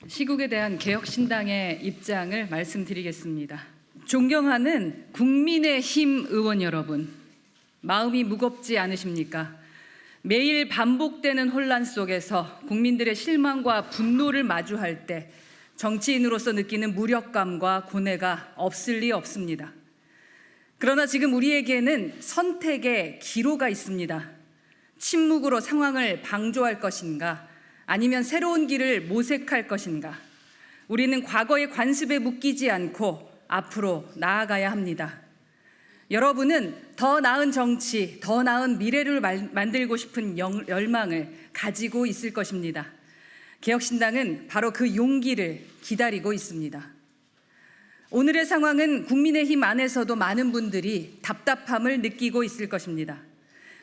시국에 대한 개혁신당의 입장을 말씀드리겠습니다. 존경하는 국민의힘 의원 여러분, 마음이 무겁지 않으십니까? 매일 반복되는 혼란 속에서 국민들의 실망과 분노를 마주할 때 정치인으로서 느끼는 무력감과 고뇌가 없을 리 없습니다. 그러나 지금 우리에게는 선택의 기로가 있습니다. 침묵으로 상황을 방조할 것인가, 아니면 새로운 길을 모색할 것인가. 우리는 과거의 관습에 묶이지 않고 앞으로 나아가야 합니다. 여러분은 더 나은 정치, 더 나은 미래를 만들고 싶은 열망을 가지고 있을 것입니다. 개혁신당은 바로 그 용기를 기다리고 있습니다. 오늘의 상황은 국민의힘 안에서도 많은 분들이 답답함을 느끼고 있을 것입니다.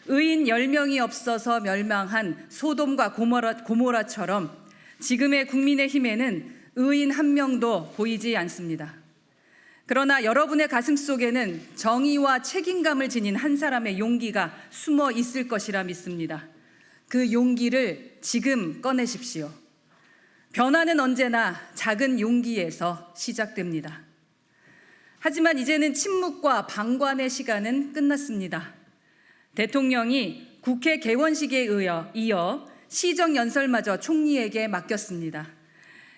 의인 10명이 없어서 멸망한 소돔과 고모라처럼 지금의 국민의힘에는 의인 한 명도 보이지 않습니다. 그러나 여러분의 가슴 속에는 정의와 책임감을 지닌 한 사람의 용기가 숨어 있을 것이라 믿습니다. 그 용기를 지금 꺼내십시오. 변화는 언제나 작은 용기에서 시작됩니다. 하지만 이제는 침묵과 방관의 시간은 끝났습니다. 대통령이 국회 개원식에 이어 시정연설마저 총리에게 맡겼습니다.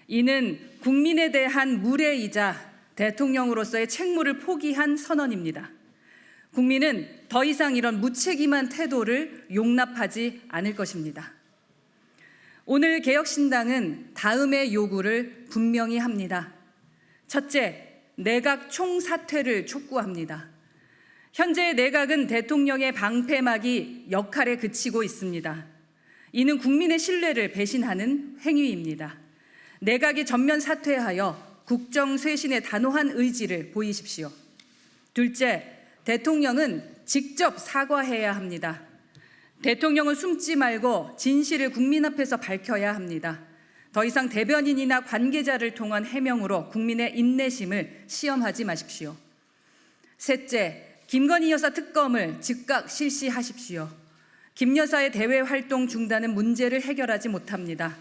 이는 국민에 대한 무례이자 대통령으로서의 책무를 포기한 선언입니다. 국민은 더 이상 이런 무책임한 태도를 용납하지 않을 것입니다. 오늘 개혁신당은 다음의 요구를 분명히 합니다. 첫째, 내각 총사퇴를 촉구합니다. 현재 내각은 대통령의 방패막이 역할에 그치고 있습니다. 이는 국민의 신뢰를 배신하는 행위입니다. 내각이 전면 사퇴하여 국정 쇄신의 단호한 의지를 보이십시오. 둘째, 대통령은 직접 사과해야 합니다. 대통령은 숨지 말고 진실을 국민 앞에서 밝혀야 합니다. 더 이상 대변인이나 관계자를 통한 해명으로 국민의 인내심을 시험하지 마십시오. 셋째, 김건희 여사 특검을 즉각 실시하십시오. 김 여사의 대외 활동 중단은 문제를 해결하지 못합니다.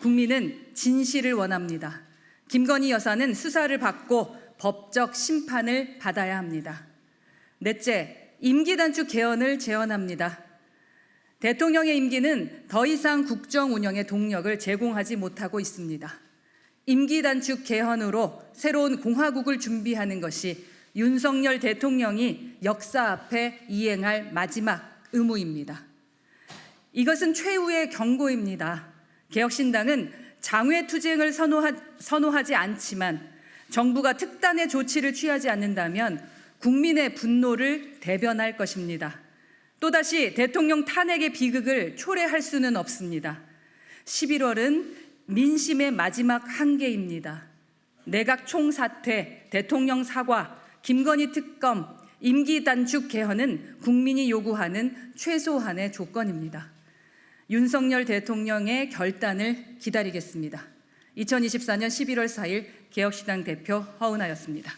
국민은 진실을 원합니다. 김건희 여사는 수사를 받고 법적 심판을 받아야 합니다. 넷째, 임기 단축 개헌을 제언합니다. 대통령의 임기는 더 이상 국정 운영의 동력을 제공하지 못하고 있습니다. 임기 단축 개헌으로 새로운 공화국을 준비하는 것이 윤석열 대통령이 역사 앞에 이행할 마지막 의무입니다. 이것은 최후의 경고입니다. 개혁신당은 장외투쟁을 선호하지 않지만 정부가 특단의 조치를 취하지 않는다면 국민의 분노를 대변할 것입니다. 또다시 대통령 탄핵의 비극을 초래할 수는 없습니다. 11월은 민심의 마지막 한계입니다. 내각 총사퇴, 대통령 사과, 김건희 특검, 임기 단축 개헌은 국민이 요구하는 최소한의 조건입니다. 윤석열 대통령의 결단을 기다리겠습니다. 2024년 11월 4일 개혁신당 대표 허은하였습니다.